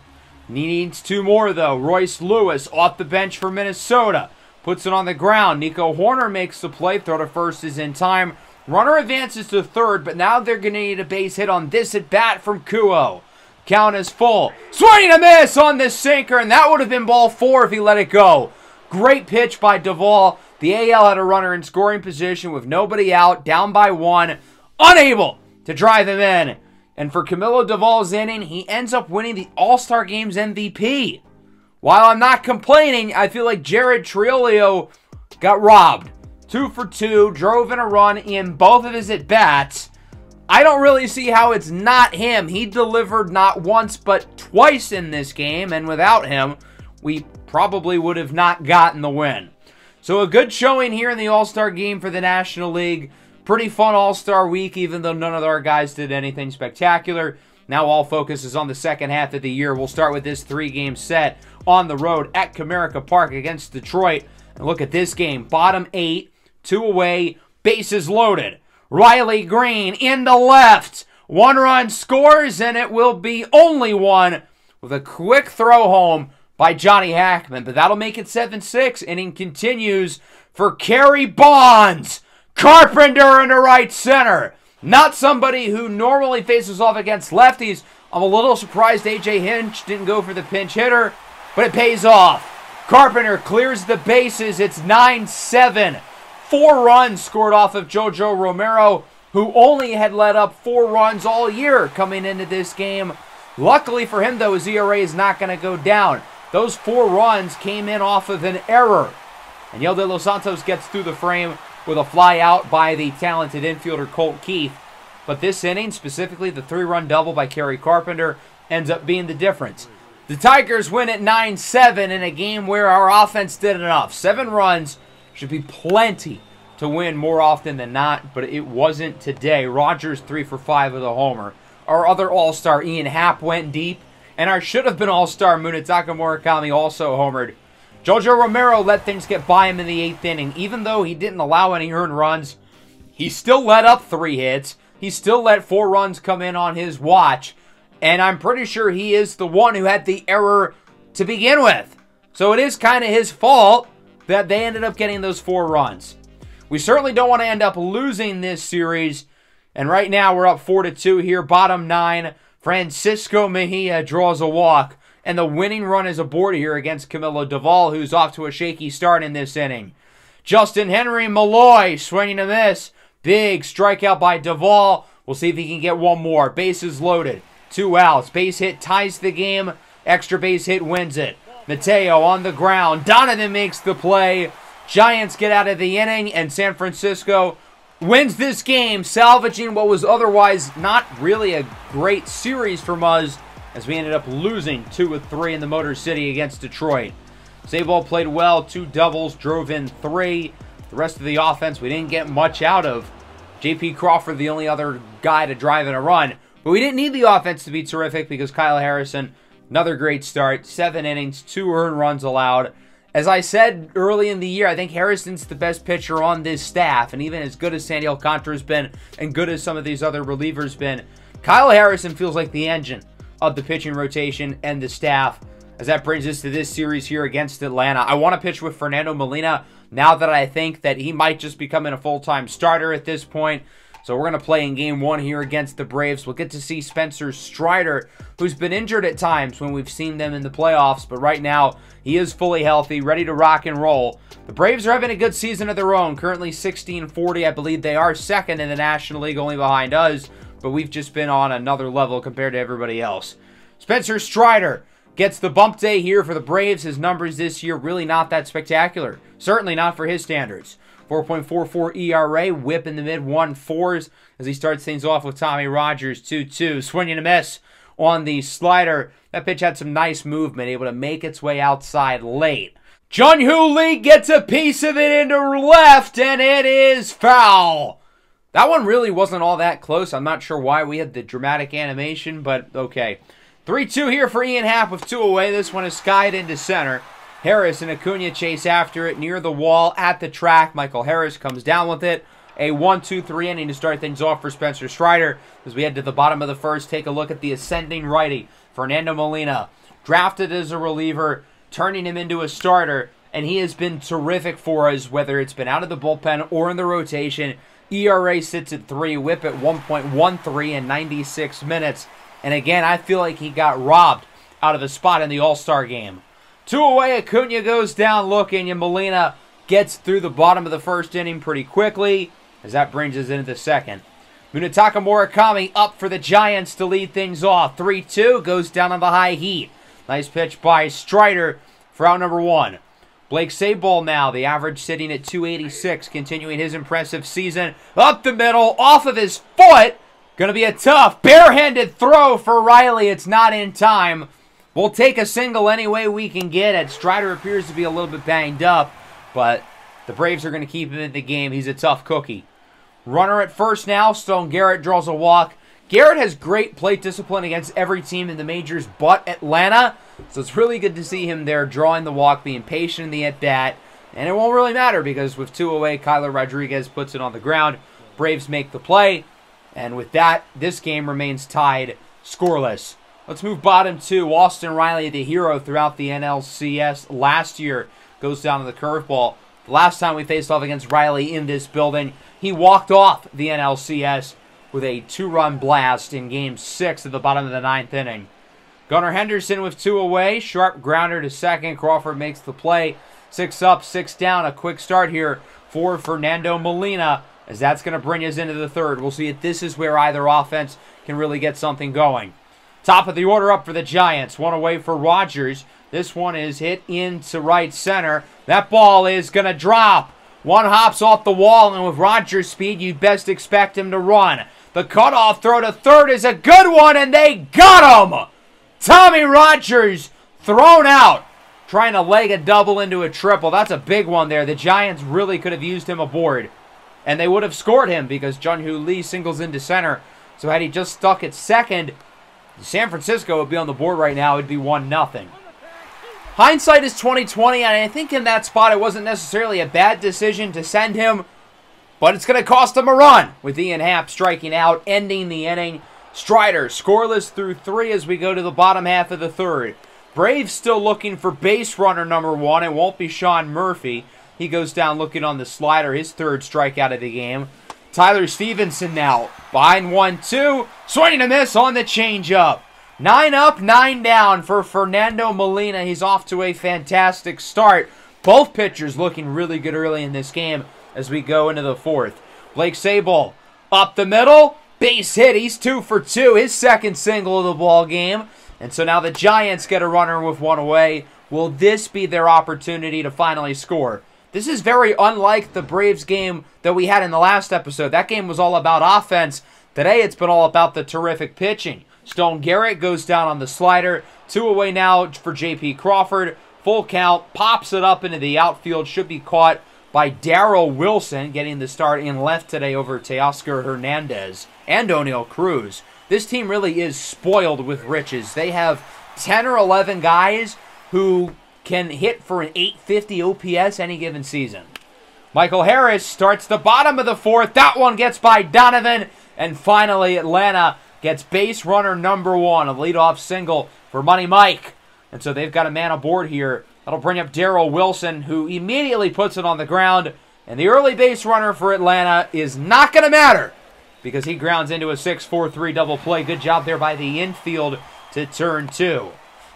He needs 2 more, though. Royce Lewis off the bench for Minnesota. Puts it on the ground. Nico Horner makes the play. Throw to first is in time. Runner advances to third, but now they're going to need a base hit on this at-bat from Kuo. Count is full. Swing and a miss on this sinker, and that would have been ball 4 if he let it go. Great pitch by Duvall. The AL had a runner in scoring position with nobody out, down by 1, unable to drive him in. And for Camilo Duvall's inning, he ends up winning the All-Star Game's MVP. While I'm not complaining, I feel like Jared Triolio got robbed. 2 for 2, drove in a run in both of his at-bats. I don't really see how it's not him. He delivered not once but twice in this game, and without him, we probably would have not gotten the win. So a good showing here in the All-Star game for the National League. Pretty fun All-Star week, even though none of our guys did anything spectacular. Now all focus is on the second half of the year. We'll start with this 3-game set on the road at Comerica Park against Detroit. And look at this game. Bottom 8, 2 away, bases loaded. Riley Green into left. 1 run scores, and it will be only 1 with a quick throw home by Johnny Hackman. But that'll make it 7-6. Inning continues for Kerry Bonds. Carpenter into right center. Not somebody who normally faces off against lefties. I'm a little surprised A.J. Hinch didn't go for the pinch hitter, but it pays off. Carpenter clears the bases. It's 9-7. 4 runs scored off of Jojo Romero, who only had let up 4 runs all year coming into this game. Luckily for him, though, his ERA is not going to go down. Those 4 runs came in off of an error. And Yel De Los Santos gets through the frame with a fly out by the talented infielder Colt Keith. But this inning, specifically the 3-run double by Kerry Carpenter, ends up being the difference. The Tigers win at 9-7 in a game where our offense did enough. 7 runs should be plenty to win more often than not, but it wasn't today. Rogers 3 for 5 with a homer. Our other all-star Ian Happ went deep, and our should-have-been all-star Munetaka Murakami also homered. Jojo Romero let things get by him in the 8th inning. Even though he didn't allow any earned runs, he still let up 3 hits. He still let 4 runs come in on his watch. And I'm pretty sure he is the one who had the error to begin with. So it is kind of his fault that they ended up getting those 4 runs. We certainly don't want to end up losing this series. And right now we're up 4-2 here. Bottom 9. Francisco Mejia draws a walk. And the winning run is aboard here against Camilo Doval, who's off to a shaky start in this inning. Justin Henry Malloy swinging a miss. Big strikeout by Doval. We'll see if he can get one more. Bases loaded. 2 outs. Base hit ties the game. Extra base hit wins it. Mateo on the ground. Donovan makes the play. Giants get out of the inning, and San Francisco wins this game, salvaging what was otherwise not really a great series from us, as we ended up losing 2-3 in the Motor City against Detroit. Sabol played well. 2 doubles, drove in 3. The rest of the offense we didn't get much out of. J.P. Crawford, the only other guy to drive in a run. But we didn't need the offense to be terrific because Kyle Harrison, another great start. 7 innings, 2 earned runs allowed. As I said early in the year, I think Harrison's the best pitcher on this staff. And even as good as Sandy Alcantara's been and good as some of these other relievers been, Kyle Harrison feels like the engine of the pitching rotation and the staff. As that brings us to this series here against Atlanta. I want to pitch with Fernando Molina now that I think that he might just become a full-time starter at this point. So we're going to play in Game 1 here against the Braves. We'll get to see Spencer Strider, who's been injured at times when we've seen them in the playoffs. But right now, he is fully healthy, ready to rock and roll. The Braves are having a good season of their own. Currently 16-40. I believe they are second in the National League, only behind us. But we've just been on another level compared to everybody else. Spencer Strider gets the bump day here for the Braves. His numbers this year really not that spectacular. Certainly not for his standards. 4.44 ERA, whip in the mid-1/4s as he starts things off with Tommy Rogers. 2-2, swinging a miss on the slider. That pitch had some nice movement, able to make its way outside late. Jung-Hoo Lee gets a piece of it into left, and it is foul. That one really wasn't all that close. I'm not sure why we had the dramatic animation, but okay. 3-2 here for Ian Happ with 2 away. This one is skied into center. Harris and Acuna chase after it near the wall at the track. Michael Harris comes down with it. A 1-2-3 inning to start things off for Spencer Strider. As we head to the bottom of the first, take a look at the ascending righty, Fernando Molina. Drafted as a reliever, turning him into a starter, and he has been terrific for us, whether it's been out of the bullpen or in the rotation. ERA sits at 3, whip at 1.13 in 96 minutes. And again, I feel like he got robbed out of a spot in the All-Star game. 2 away, Acuna goes down looking, and Molina gets through the bottom of the first inning pretty quickly, as that brings us into the second. Munetaka Murakami up for the Giants to lead things off. 3-2, goes down on the high heat. Nice pitch by Strider for out number 1. Blake Sabol now, the average sitting at 286, continuing his impressive season. Up the middle, off of his foot. Going to be a tough, barehanded throw for Riley. It's not in time. We'll take a single any way we can get it. Strider appears to be a little bit banged up, but the Braves are going to keep him in the game. He's a tough cookie. Runner at first now. Stone Garrett draws a walk. Garrett has great plate discipline against every team in the majors but Atlanta, so it's really good to see him there drawing the walk, being patient in the at-bat, and it won't really matter because with 2 away, Kyler Rodriguez puts it on the ground. Braves make the play, and with that, this game remains tied scoreless. Let's move bottom 2. Austin Riley, the hero throughout the NLCS last year, goes down to the curveball. The last time we faced off against Riley in this building, he walked off the NLCS with a 2-run blast in Game 6 at the bottom of the 9th inning. Gunnar Henderson with 2 away. Sharp grounder to second. Crawford makes the play. 6 up, 6 down. A quick start here for Fernando Molina, as that's going to bring us into the third. We'll see if this is where either offense can really get something going. Top of the order up for the Giants. 1 away for Rogers. This one is hit into right center. That ball is going to drop. One hops off the wall, and with Rogers' speed, you'd best expect him to run. The cutoff throw to third is a good one, and they got him! Tommy Rogers thrown out. Trying to leg a double into a triple. That's a big one there. The Giants really could have used him aboard. And they would have scored him because Jun-Hoo Lee singles into center. So had he just stuck at second, San Francisco would be on the board right now. It'd be 1-0. Hindsight is 20/20, and I think in that spot it wasn't necessarily a bad decision to send him, but it's going to cost him a run with Ian Happ striking out, ending the inning. Strider scoreless through 3 as we go to the bottom half of the third. Braves still looking for base runner number 1. It won't be Sean Murphy. He goes down looking on the slider, his third strikeout of the game. Tyler Stevenson now behind 1-2, swinging a miss on the changeup. 9 up, 9 down for Fernando Molina. He's off to a fantastic start. Both pitchers looking really good early in this game as we go into the fourth. Blake Sabol up the middle, base hit. He's 2 for 2, his second single of the ball game. And so now the Giants get a runner with 1 away. Will this be their opportunity to finally score? This is very unlike the Braves game that we had in the last episode. That game was all about offense. Today it's been all about the terrific pitching. Stone Garrett goes down on the slider. 2 away now for J.P. Crawford. Full count, pops it up into the outfield. Should be caught by Darrell Wilson, getting the start in left today over Teoscar Hernandez and O'Neal Cruz. This team really is spoiled with riches. They have 10 or 11 guys who can hit for an 850 OPS any given season. Michael Harris starts the bottom of the fourth. That one gets by Donovan. And finally, Atlanta gets base runner number 1, a leadoff single for Money Mike. And so they've got a man aboard here. That'll bring up Darrell Wilson, who immediately puts it on the ground. And the early base runner for Atlanta is not going to matter because he grounds into a 6-4-3 double play. Good job there by the infield to turn 2.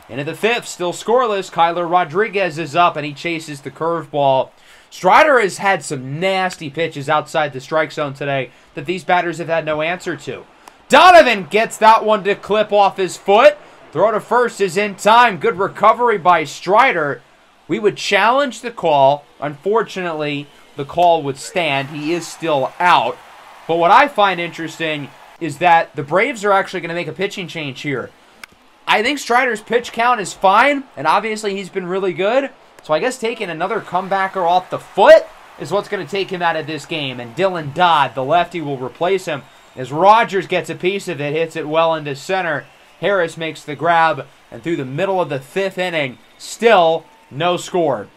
Into the fifth, still scoreless. Kyler Rodriguez is up, and he chases the curveball. Strider has had some nasty pitches outside the strike zone today that these batters have had no answer to. Donovan gets that one to clip off his foot. Throw to first is in time. Good recovery by Strider. We would challenge the call. Unfortunately, the call would stand. He is still out. But what I find interesting is that the Braves are actually going to make a pitching change here. I think Strider's pitch count is fine, and obviously he's been really good. So I guess taking another comebacker off the foot is what's going to take him out of this game. And Dylan Dodd, the lefty, will replace him as Rogers gets a piece of it, hits it well into center. Harris makes the grab, and through the middle of the 5th inning, still no score.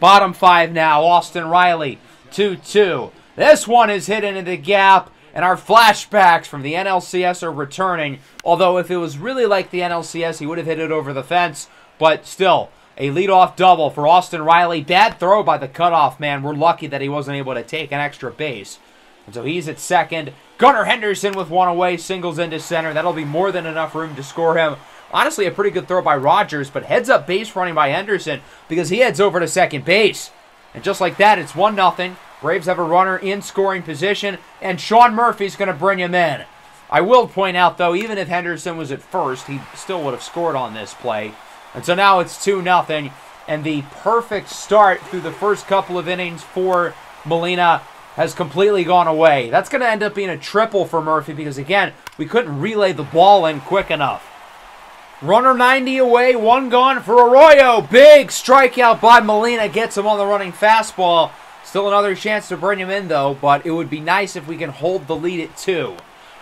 Bottom 5 now, Austin Riley, 2-2. This one is hit into the gap, and our flashbacks from the NLCS are returning. Although if it was really like the NLCS, he would have hit it over the fence. But still, a leadoff double for Austin Riley. Bad throw by the cutoff man. We're lucky that he wasn't able to take an extra base. And so he's at second. Gunnar Henderson with 1 away, singles into center. That'll be more than enough room to score him. Honestly, a pretty good throw by Rogers, but heads up base running by Henderson because he heads over to second base. And just like that, it's 1-0. Braves have a runner in scoring position, and Sean Murphy's going to bring him in. I will point out, though, even if Henderson was at first, he still would have scored on this play. And so now it's 2-0, and the perfect start through the first couple of innings for Molina has completely gone away. That's going to end up being a triple for Murphy because, again, we couldn't relay the ball in quick enough. Runner 90 away, 1 gone for Arroyo. Big strikeout by Molina gets him on the running fastball. Still another chance to bring him in, though, but it would be nice if we can hold the lead at 2.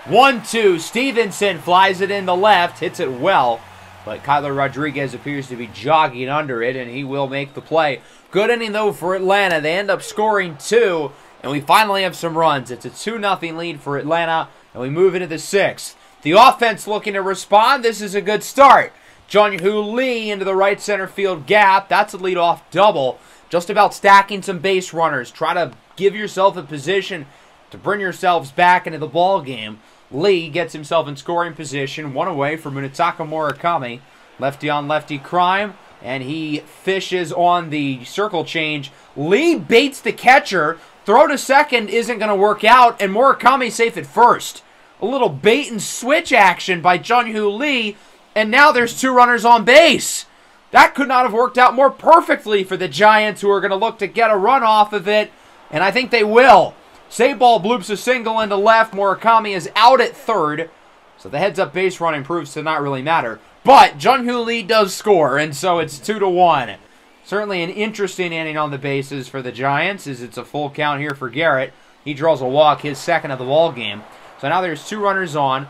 1-2, Stevenson flies it in the left, hits it well, but Kyler Rodriguez appears to be jogging under it, and he will make the play. Good inning, though, for Atlanta. They end up scoring 2, and we finally have some runs. It's a 2-0 lead for Atlanta, and we move into the 6th. The offense looking to respond. This is a good start. Jun-Hoo Lee into the right center field gap. That's a leadoff double. Just about stacking some base runners. Try to give yourself a position to bring yourselves back into the ball game. Lee gets himself in scoring position. 1 away for Munetaka Murakami. Lefty on lefty crime. And he fishes on the circle change. Lee baits the catcher. Throw to second isn't going to work out. And Murakami safe at first. A little bait and switch action by Jun-Hoo Lee. And now there's 2 runners on base. That could not have worked out more perfectly for the Giants, who are going to look to get a run off of it, and I think they will. Sabol bloops a single into left. Murakami is out at third, so the heads-up base running proves to not really matter. But Jung-Hoo Lee does score, and so it's 2-1. Certainly an interesting inning on the bases for the Giants, as it's a full count here for Garrett. He draws a walk, his second of the ball game. So now there's 2 runners on.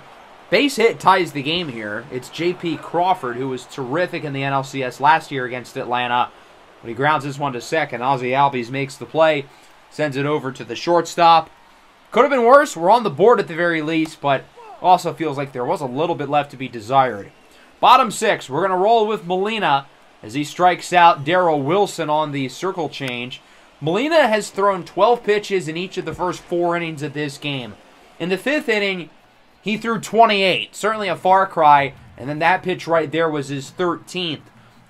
Base hit ties the game here. It's J.P. Crawford, who was terrific in the NLCS last year against Atlanta. But he grounds this one to second. Ozzie Albies makes the play, sends it over to the shortstop. Could have been worse. We're on the board at the very least, but also feels like there was a little bit left to be desired. Bottom 6, we're going to roll with Molina as he strikes out Darrell Wilson on the circle change. Molina has thrown 12 pitches in each of the first 4 innings of this game. In the 5th inning, he threw 28. Certainly a far cry, and then that pitch right there was his 13th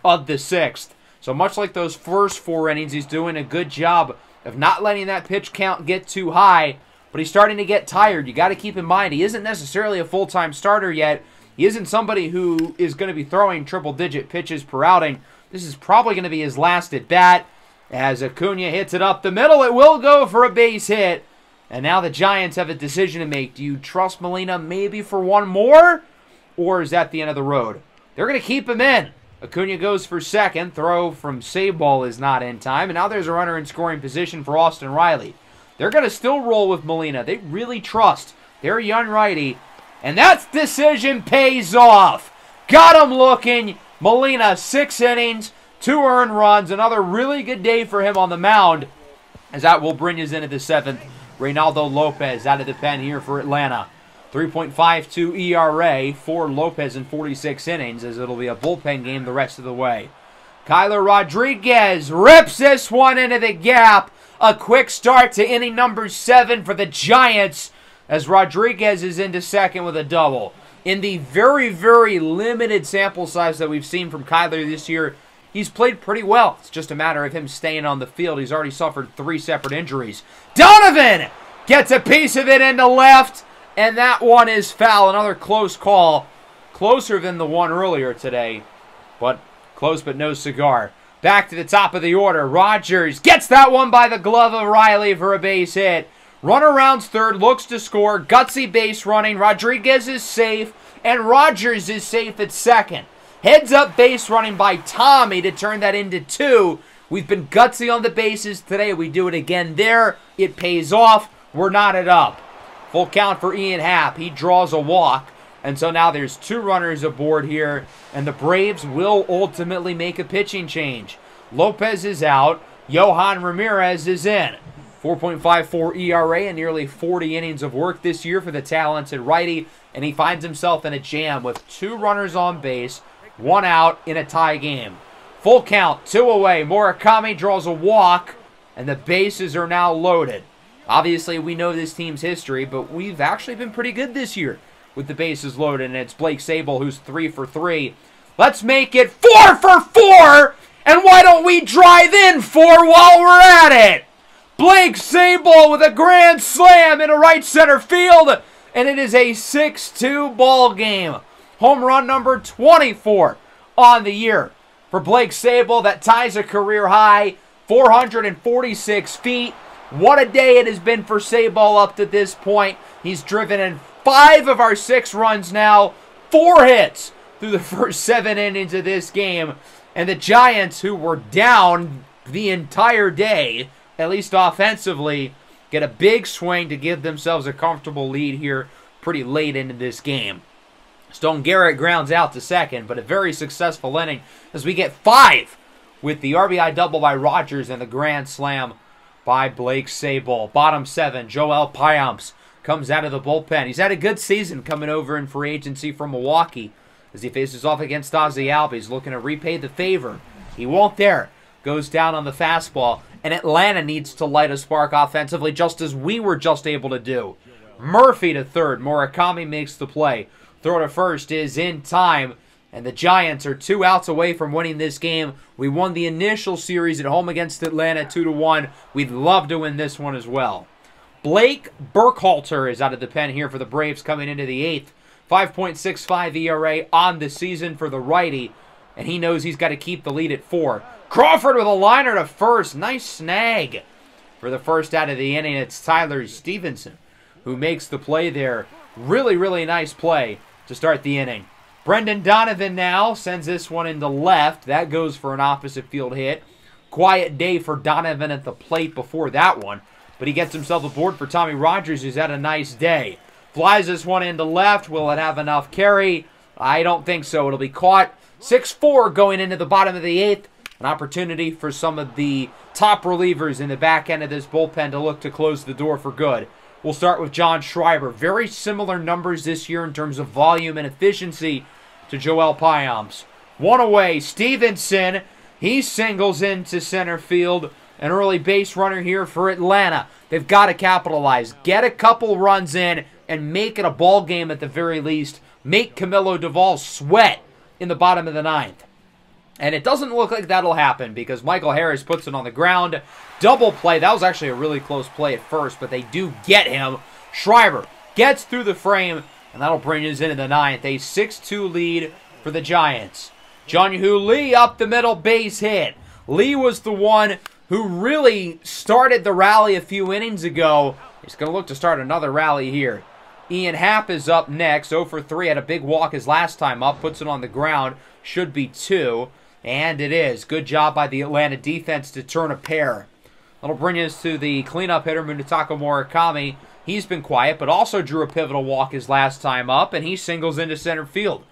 of the 6th. So much like those first 4 innings, he's doing a good job of not letting that pitch count get too high, but he's starting to get tired. You got to keep in mind, he isn't necessarily a full-time starter yet. He isn't somebody who is going to be throwing triple-digit pitches per outing. This is probably going to be his last at-bat. As Acuna hits it up the middle, it will go for a base hit. And now the Giants have a decision to make. Do you trust Molina maybe for one more? Or is that the end of the road? They're going to keep him in. Acuna goes for second. Throw from Sabol is not in time. And now there's a runner in scoring position for Austin Riley. They're going to still roll with Molina. They really trust their young righty. And that decision pays off. Got him looking. Molina, 6 innings, 2 earned runs. Another really good day for him on the mound. As that will bring us into the 7th. Reynaldo Lopez out of the pen here for Atlanta. 3.52 ERA for Lopez in 46 innings, as it'll be a bullpen game the rest of the way. Kyler Rodriguez rips this one into the gap. A quick start to inning number 7 for the Giants, as Rodriguez is into second with a double. In the very, very limited sample size that we've seen from Kyler this year, he's played pretty well. It's just a matter of him staying on the field. He's already suffered 3 separate injuries. Donovan gets a piece of it into left, and that one is foul. Another close call. Closer than the one earlier today, but close but no cigar. Back to the top of the order. Rogers gets that one by the glove of Riley for a base hit. Runner rounds third, looks to score. Gutsy base running. Rodriguez is safe, and Rogers is safe at second. Heads up base running by Tommy to turn that into 2. We've been gutsy on the bases today. We do it again there. It pays off. We're knotted up. Full count for Ian Happ. He draws a walk. And so now there's 2 runners aboard here. And the Braves will ultimately make a pitching change. Lopez is out. Yohan Ramirez is in. 4.54 ERA and nearly 40 innings of work this year for the talented righty. And he finds himself in a jam with 2 runners on base, 1 out in a tie game. Full count, 2 away. Murakami draws a walk, and the bases are now loaded. Obviously, we know this team's history, but we've actually been pretty good this year with the bases loaded, and it's Blake Sabol who's 3 for 3. Let's make it 4 for 4, and why don't we drive in 4 while we're at it? Blake Sabol with a grand slam into right center field, and it is a 6-2 ball game. Home run number 24 on the year for Blake Sabol. That ties a career high, 446 feet. What a day it has been for Sabol up to this point. He's driven in 5 of our 6 runs now, 4 hits through the first 7 innings of this game. And the Giants, who were down the entire day, at least offensively, get a big swing to give themselves a comfortable lead here pretty late into this game. Stone Garrett grounds out to second, but a very successful inning as we get 5 with the RBI double by Rogers and the grand slam by Blake Sabol. Bottom 7, Joel Payamps comes out of the bullpen. He's had a good season coming over in free agency from Milwaukee as he faces off against Ozzie Albies, looking to repay the favor. He won't there. Goes down on the fastball, and Atlanta needs to light a spark offensively just as we were just able to do. Murphy to third. Murakami makes the play. Throw to first is in time, and the Giants are 2 outs away from winning this game. We won the initial series at home against Atlanta 2-1. We'd love to win this one as well. Blake Burkhalter is out of the pen here for the Braves coming into the 8th. 5.65 ERA on the season for the righty, and he knows he's got to keep the lead at 4. Crawford with a liner to first. Nice snag for the first out of the inning. It's Tyler Stevenson who makes the play there. Really, really nice play to start the inning. Brendan Donovan now sends this one into left. That goes for an opposite field hit. Quiet day for Donovan at the plate before that one. But he gets himself aboard for Tommy Rogers, who's had a nice day. Flies this one into left. Will it have enough carry? I don't think so. It'll be caught. 6-4 going into the bottom of the 8th. An opportunity for some of the top relievers in the back end of this bullpen to look to close the door for good. We'll start with John Schreiber. Very similar numbers this year in terms of volume and efficiency to Joel Payamps. One away. Stevenson. He singles into center field. An early base runner here for Atlanta. They've got to capitalize. Get a couple runs in and make it a ball game at the very least. Make Camilo Doval sweat in the bottom of the 9th. And it doesn't look like that'll happen because Michael Harris puts it on the ground. Double play. That was actually a really close play at first, but they do get him. Schreiber gets through the frame, and that'll bring us into the 9th. A 6-2 lead for the Giants. Jung-Hoo Lee up the middle, base hit. Lee was the one who really started the rally a few innings ago. He's going to look to start another rally here. Ian Happ is up next. 0 for 3. Had a big walk his last time up. Puts it on the ground. Should be 2. And it is. Good job by the Atlanta defense to turn a pair. That'll bring us to the cleanup hitter, Munetaka Murakami. He's been quiet, but also drew a pivotal walk his last time up, and he singles into center field.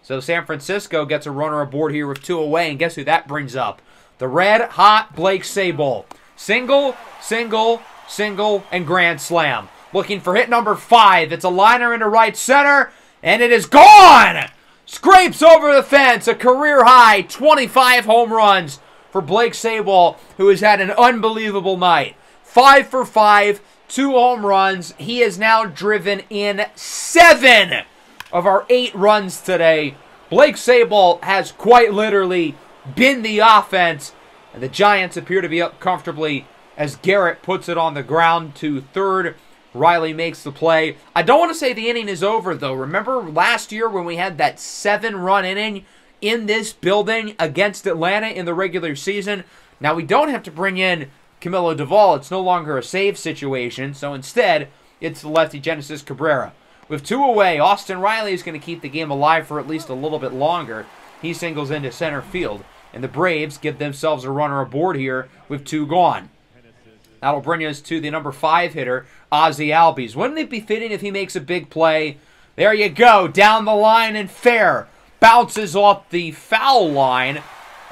So San Francisco gets a runner aboard here with 2 away, and guess who that brings up? The red-hot Blake Sabol. Single, single, single, and grand slam. Looking for hit number 5. It's a liner into right center, and it is gone! Scrapes over the fence. A career-high 25 home runs for Blake Sabol, who has had an unbelievable night. 5 for 5, 2 home runs. He has now driven in 7 of our 8 runs today. Blake Sabol has quite literally been the offense, and the Giants appear to be up comfortably as Garrett puts it on the ground to third. Riley makes the play. I don't want to say the inning is over, though. Remember last year when we had that 7-run inning in this building against Atlanta in the regular season? Now, we don't have to bring in Camilo Doval. It's no longer a save situation, so instead, it's the lefty Genesis Cabrera. With 2 away, Austin Riley is going to keep the game alive for at least a little bit longer. He singles into center field, and the Braves give themselves a runner aboard here with 2 gone. That'll bring us to the number 5 hitter, Ozzie Albies. Wouldn't it be fitting if he makes a big play? There you go, down the line and fair. Bounces off the foul line.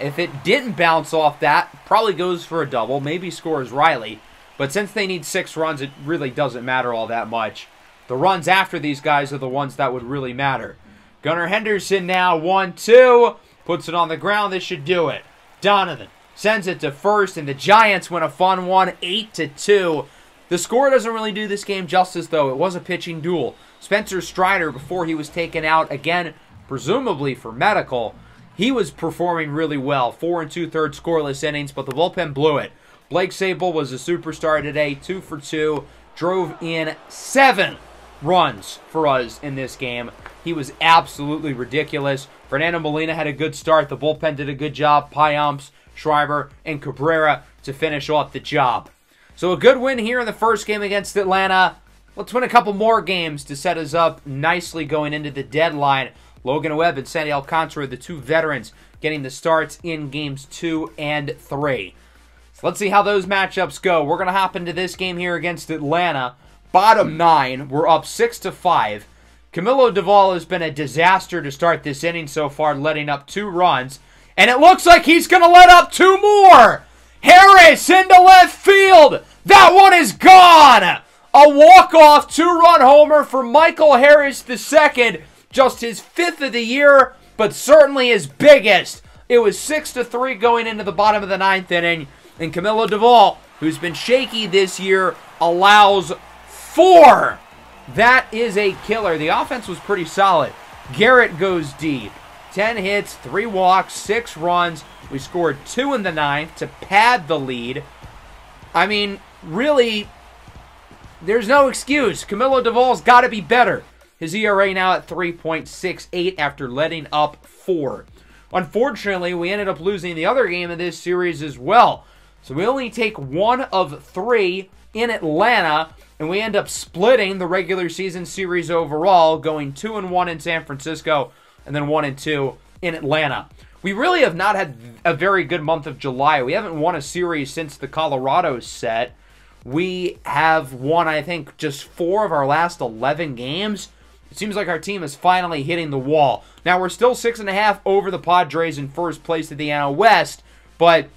If it didn't bounce off that, probably goes for a double, maybe scores Riley. But since they need 6 runs, it really doesn't matter all that much. The runs after these guys are the ones that would really matter. Gunnar Henderson now 1-2. Puts it on the ground. This should do it. Donovan sends it to first, and the Giants win a fun one, 8-2. The score doesn't really do this game justice, though. It was a pitching duel. Spencer Strider, before he was taken out, again, presumably for medical, he was performing really well. 4 2/3 scoreless innings, but the bullpen blew it. Blake Sabol was a superstar today, 2 for 2. Drove in 7 runs for us in this game. He was absolutely ridiculous. Fernando Molina had a good start. The bullpen did a good job. Payamps, Schreiber, and Cabrera to finish off the job. So a good win here in the first game against Atlanta. Let's win a couple more games to set us up nicely going into the deadline. Logan Webb and Sandy Alcantara, the 2 veterans, getting the starts in games 2 and 3. So let's see how those matchups go. We're going to hop into this game here against Atlanta. Bottom 9, we're up 6-5. Camilo Doval has been a disaster to start this inning so far, letting up 2 runs. And it looks like he's going to let up 2 more. Harris into left field. That one is gone. A walk-off 2-run homer for Michael Harris II. Just his 5th of the year, but certainly his biggest. It was 6-3 going into the bottom of the 9th inning. And Camilo Doval, who's been shaky this year, allows 4. That is a killer. The offense was pretty solid. Garrett goes deep. 10 hits, 3 walks, 6 runs. We scored 2 in the 9th to pad the lead. I mean, really, there's no excuse. Camilo Doval's got to be better. His ERA now at 3.68 after letting up 4. Unfortunately, we ended up losing the other game of this series as well. So we only take 1 of 3 in Atlanta, and we end up splitting the regular season series overall, going 2-1 in San Francisco, and then 1-2 in Atlanta. We really have not had a very good month of July. We haven't won a series since the Colorado set. We have won, I think, just 4 of our last 11 games. It seems like our team is finally hitting the wall. Now, we're still 6.5 over the Padres in first place of the NL West, but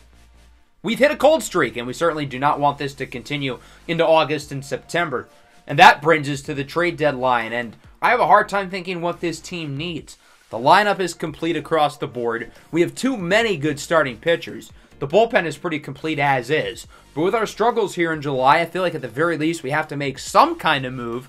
we've hit a cold streak, and we certainly do not want this to continue into August and September. And that brings us to the trade deadline, and I have a hard time thinking what this team needs. The lineup is complete across the board. We have too many good starting pitchers. The bullpen is pretty complete as is. But with our struggles here in July, I feel like at the very least we have to make some kind of move.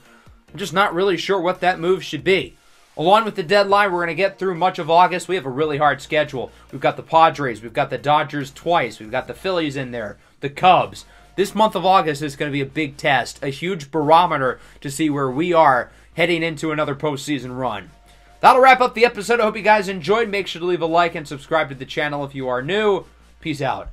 I'm just not really sure what that move should be. Along with the deadline, we're going to get through much of August. We have a really hard schedule. We've got the Padres. We've got the Dodgers twice. We've got the Phillies in there. The Cubs. This month of August is going to be a big test. A huge barometer to see where we are heading into another postseason run. That'll wrap up the episode. I hope you guys enjoyed. Make sure to leave a like and subscribe to the channel if you are new. Peace out.